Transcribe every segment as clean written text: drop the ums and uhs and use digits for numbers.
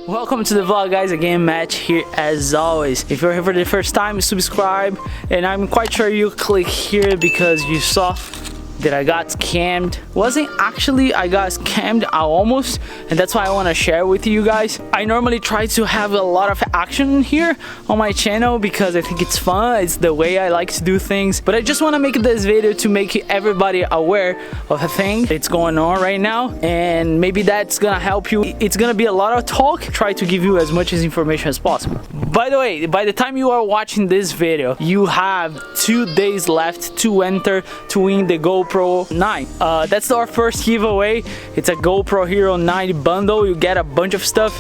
Welcome to the vlog, guys. Again, Matt here as always. If you're here for the first time, subscribe, and I'm quite sure you click here because you saw that I got scammed. Wasn't actually I got scammed, I almost, and that's why I want to share with you guys. I normally try to have a lot of action here on my channel because I think it's fun, it's the way I like to do things, but I just want to make this video to make everybody aware of a thing that's going on right now, and maybe that's gonna help you. It's gonna be a lot of talk, try to give you as much information as possible. By the way, by the time you are watching this video, you have 2 days left to enter to win the GoPro 9. That's our first giveaway. It's a GoPro Hero 9 bundle. You get a bunch of stuff,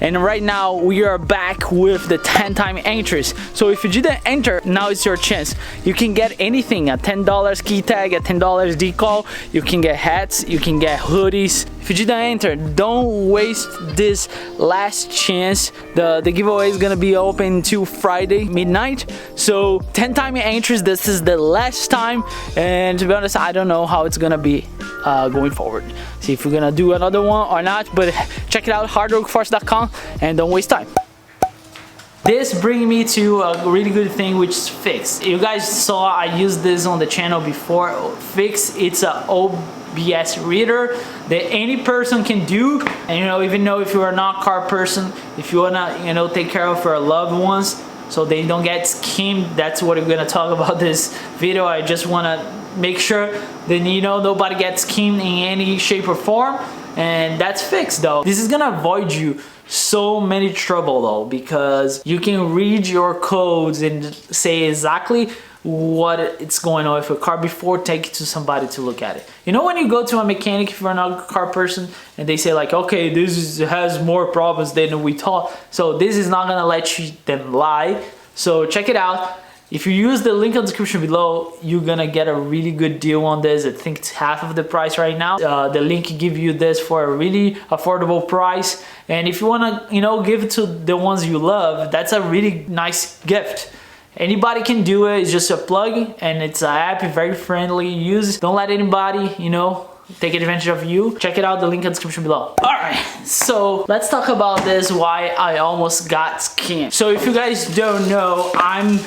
and right now we are back with the 10-time entries. So if you didn't enter, now it's your chance. You can get anything, a $10 key tag, a $10 decal, you can get hats, you can get hoodies. If you didn't enter, don't waste this last chance. The giveaway is gonna be open till Friday midnight. So 10-time entries, this is the last time, and to be honest, I don't know how it's gonna be going forward. See if we're gonna do another one or not, but check it out, hardworkforce.com, and don't waste time. This brings me to a really good thing, which is Fix. You guys saw I used this on the channel before. Fix, it's a OBS reader that any person can do, and even though if you are not a car person, if you wanna take care of your loved ones so they don't get schemed, that's what we're gonna talk about this video. I just wanna make sure that nobody gets schemed in any shape or form, and that's Fixed though. This is gonna avoid you so many trouble though, because you can read your codes and say exactly what it's going on with your car before take it to somebody to look at it. When you go to a mechanic, if you're not a car person, and they say like, okay, this has more problems than we thought, so this is not gonna let them lie. So check it out. If you use the link in the description below, you're gonna get a really good deal on this. I think it's half of the price right now. The link give you this for a really affordable price, and if you wanna give it to the ones you love, that's a really nice gift. Anybody can do it. It's just a plug, and it's an app, very friendly use. Don't let anybody take advantage of you. Check it out, the link in the description below. All right, so let's talk about this, why I almost got scammed. So if you guys don't know, I'm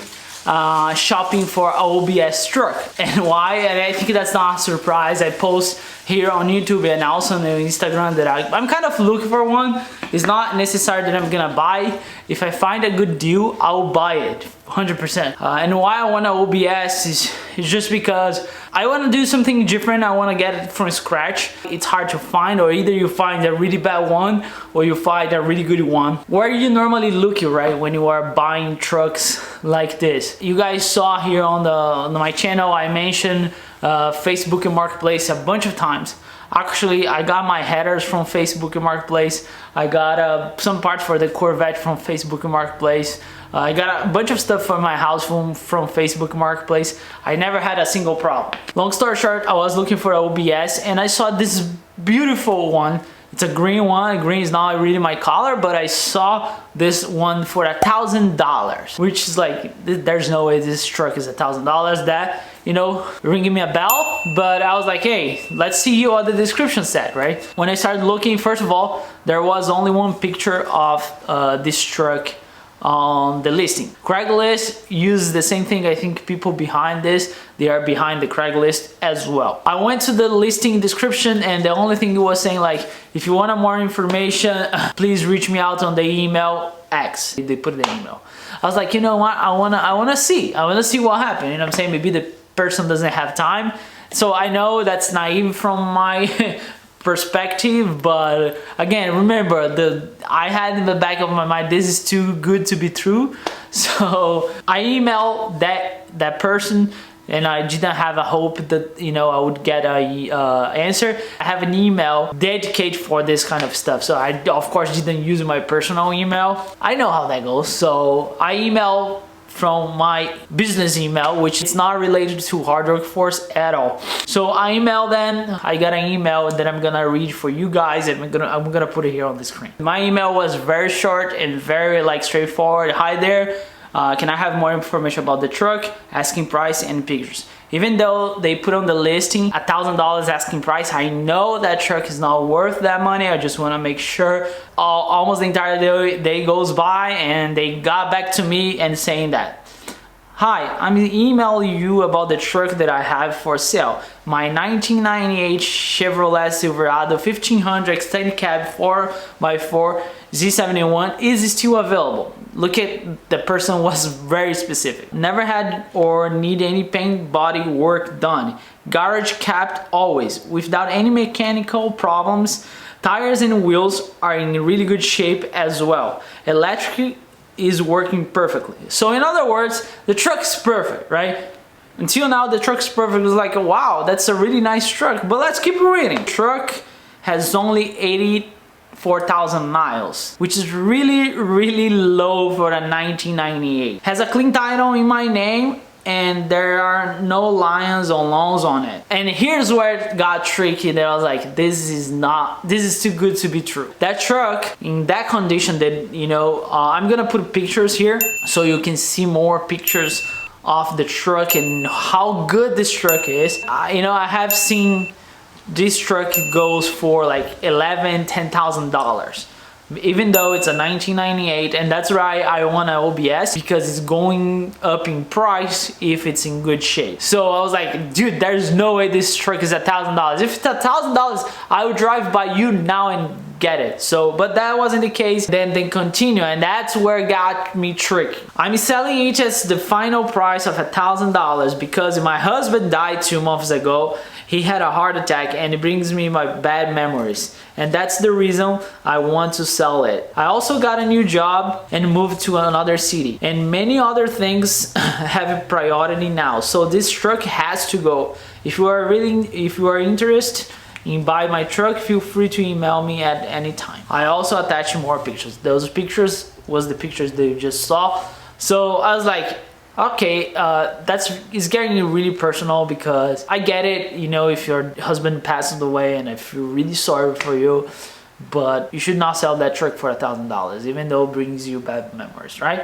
shopping for OBS truck, and why? And I think that's not a surprise. I post here on YouTube and also on Instagram that I'm kind of looking for one. It's not necessary that I'm gonna buy. If I find a good deal, I'll buy it 100%. And why I want an OBS is just because I want to do something different. I want to get it from scratch. It's hard to find, or either you find a really bad one or you find a really good one. Where you normally look, right, when you are buying trucks like this? You guys saw here on my channel, I mentioned Facebook and MarketPlace a bunch of times. Actually, I got my headers from Facebook and MarketPlace. I got some parts for the Corvette from Facebook and MarketPlace. I got a bunch of stuff for my house from Facebook and MarketPlace. I never had a single problem. Long story short, I was looking for OBS, and I saw this beautiful one. It's a green one. Green is not really my color, but I saw this one for $1,000, which is like, there's no way this truck is $1,000. That, ringing me a bell, but I was like, hey, let's see what the description said, right? When I started looking, first of all, there was only one picture of this truck on the listing. Craigslist uses the same thing. I think people behind this, they are behind the Craigslist as well. I went to the listing description, and the only thing it was saying like, if you want more information, please reach me out on the email X. They put in the email. I was like, you know what? I wanna see what happened. You know what I'm saying? Maybe the person doesn't have time. So I know that's naive from my perspective, but again, remember, I had in the back of my mind, this is too good to be true. So I emailed that person, and I didn't have a hope that I would get a answer. I have an email dedicated for this kind of stuff, so I of course didn't use my personal email. I know how that goes, so I emailed from my business email, which is not related to Hard Work Force at all. So I emailed them. I got an email that I'm gonna read for you guys, and I'm gonna put it here on the screen. My email was very short and very straightforward. Hi there. Can I have more information about the truck, asking price and pictures? Even though they put on the listing $1,000 asking price, I know that truck is not worth that money. I just want to make sure almost the entire day goes by and they got back to me and saying that, "Hi, I'm emailing you about the truck that I have for sale. My 1998 Chevrolet Silverado 1500 extended cab 4x4 Z71 is still available." Look at, the person was very specific. "Never had or need any paint body work done. Garage capped always, without any mechanical problems. Tires and wheels are in really good shape as well. Electric is working perfectly." So in other words, the truck's perfect, right? Until now, the truck's perfect. It was like, wow, that's a really nice truck. But let's keep reading. Truck has only 84,000 miles, which is really low for a 1998. Has a clean title in my name, and there are no liens or loans on it. And here's where it got tricky. That I was like, this is too good to be true. That truck in that condition, that, you know, I'm gonna put pictures here so you can see more pictures of the truck and how good this truck is. You know, I have seen this truck goes for like $10,000. Even though it's a 1998, and that's why I want an OBS, because it's going up in price if it's in good shape. So I was like, dude, there's no way this truck is $1,000. If it's $1,000, I would drive by you now and get it. So, but that wasn't the case. Then they continue, and that's where it got me tricky. I'm selling it as the final price of $1,000 because my husband died 2 months ago. He had a heart attack and it brings me my bad memories. And that's the reason I want to sell it. I also got a new job and moved to another city. And many other things have priority now. So this truck has to go. If you are interested in buying my truck, feel free to email me at any time. I also attach more pictures. Those pictures was the pictures that you just saw. So I was like, okay, it's getting really personal, because I get it, you know, if your husband passes away, and I feel really sorry for you, but you should not sell that truck for $1,000, even though it brings you bad memories, right?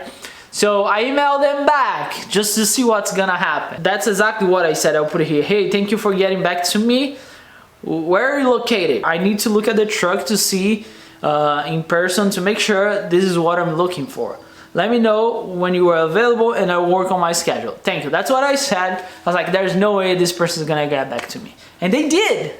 So I emailed them back just to see what's gonna happen. That's exactly what I said. I'll put it here. "Hey, thank you for getting back to me. Where are you located? I need to look at the truck to see in person to make sure this is what I'm looking for. Let me know when you are available and I'll work on my schedule. Thank you." That's what I said. I was like, there's no way this person is gonna get back to me. And they did.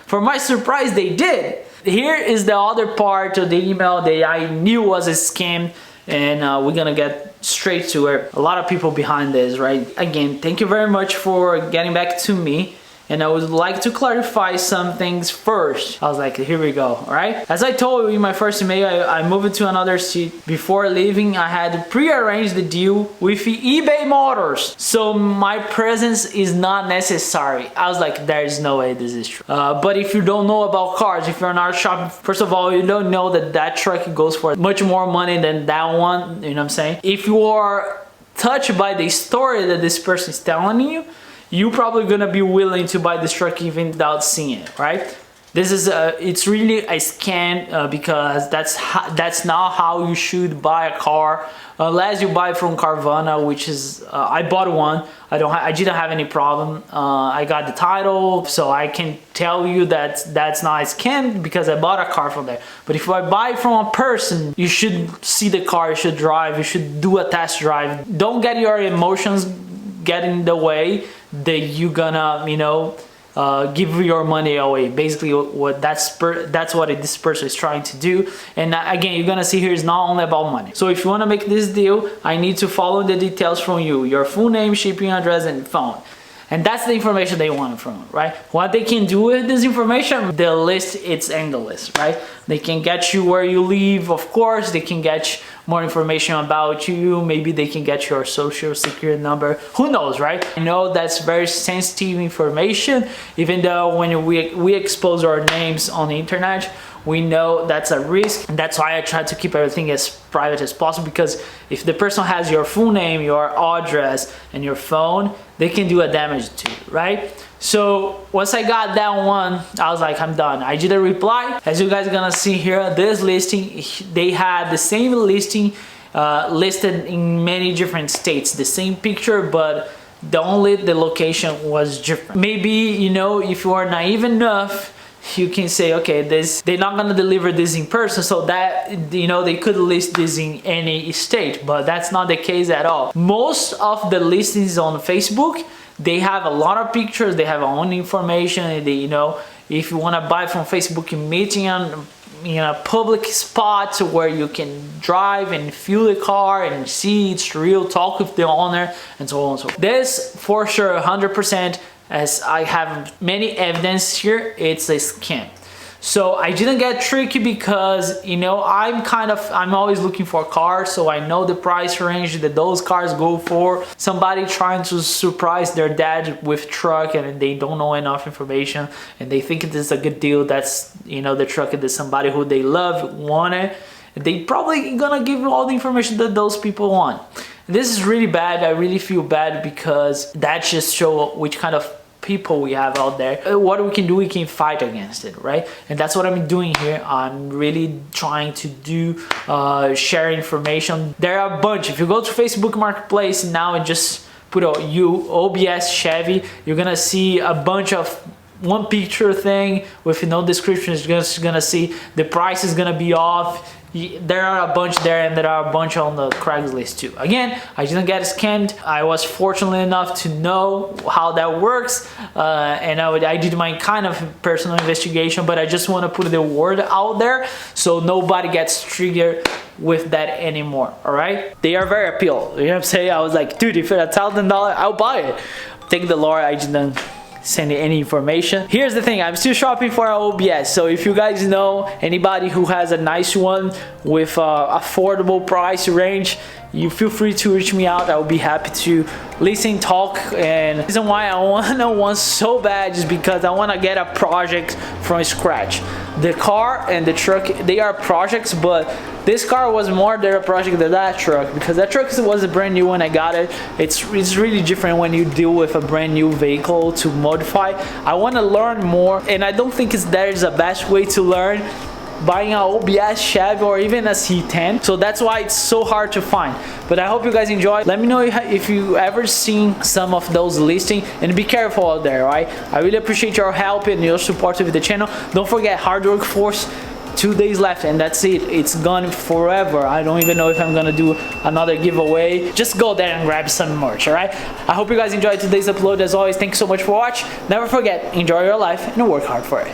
For my surprise, they did. Here is the other part of the email that I knew was a scam, and we're gonna get straight to it. A lot of people behind this, right? Again, thank you very much for getting back to me. And I would like to clarify some things first. I was like, here we go, all right? As I told you in my first email, I moved to another city. Before leaving, I had prearranged the deal with eBay Motors, so my presence is not necessary. I was like, there's no way this is true. But if you don't know about cars, if you're not shopping, first of all, you don't know that that truck goes for much more money than that one, you know what I'm saying? If you are touched by the story that this person is telling you, you're probably gonna be willing to buy this truck even without seeing it, right? This is it's really a scam, because that's not how you should buy a car, unless you buy from Carvana, which is I bought one. I didn't have any problem. I got the title, so I can tell you that that's not a scam because I bought a car from there. But if I buy from a person, you should see the car, you should drive, you should do a test drive. Don't get your emotions get in the way that you gonna, you know, give your money away. Basically, what that's what this person is trying to do. And again, you're gonna see here is not only about money. So if you want to make this deal, I need to follow the details from you: your full name, shipping address, and phone. And that's the information they want from you, right? What they can do with this information, the list, it's endless, right? They can get you where you live, of course. They can get more information about you. Maybe they can get your social security number. Who knows, right? I know that's very sensitive information, even though when we expose our names on the internet, we know that's a risk. And that's why I try to keep everything as private as possible, because if the person has your full name, your address, and your phone, they can do a damage to you, right? So once I got that one, I was like, I'm done. I didn't reply. As you guys are gonna see here, this listing, they had the same listing listed in many different states, the same picture, but The only the location was different. Maybe, you know, if you are naive enough, you can say, okay, this, they're not gonna deliver this in person, so that, you know, they could list this in any state, but that's not the case at all. Most of the listings on Facebook, they have a lot of pictures, they have their own information, they, you know, if you want to buy from Facebook, you meet in a public spot where you can drive and feel the car and see it's real, talk with the owner, and so on and so forth. This for sure 100%, as I have many evidence here, it's a scam. So I didn't get tricky because, you know, I'm always looking for cars, so I know the price range that those cars go for. Somebody trying to surprise their dad with truck and they don't know enough information and they think this is a good deal. That's, you know, the truck is somebody who they love, want it. They probably gonna give you all the information that those people want. This is really bad. I really feel bad because that just shows which kind of people we have out there. What we can do, we can fight against it, right? And that's what I'm doing here. I'm really trying to do share information. There are a bunch. If you go to Facebook Marketplace now and just put OBS Chevy, you're gonna see a bunch of one picture thing with no description. You're just gonna see the price is gonna be off. There are a bunch there, and there are a bunch on the Craigslist too. Again, I didn't get scammed. I was fortunate enough to know how that works, and I did my kind of personal investigation, but I just want to put the word out there so nobody gets triggered with that anymore. All right, they are very appeal. You know what I'm saying? I was like, dude, if it's $1,000, I'll buy it. Thank the Lord, I didn't send any information. Here's the thing, I'm still shopping for an OBS, so if you guys know anybody who has a nice one with affordable price range, you feel free to reach me out. I will be happy to listen, talk. And the reason why I want one so bad is because I want to get a project from scratch. The car and the truck, they are projects, but this car was more their project than that truck, because that truck was a brand new when I got it. It's really different when you deal with a brand new vehicle to modify. I want to learn more, and I don't think there is a best way to learn buying an OBS Chevy or even a C10, so that's why it's so hard to find. But I hope you guys enjoy. Let me know if you ever seen some of those listings, and be careful out there, right? I really appreciate your help and your support with the channel. Don't forget, hard work force. 2 days left and that's it. It's gone forever. I don't even know if I'm gonna do another giveaway. Just go there and grab some merch, all right? I hope you guys enjoyed today's upload. As always, thanks so much for watching. Never forget, enjoy your life and work hard for it.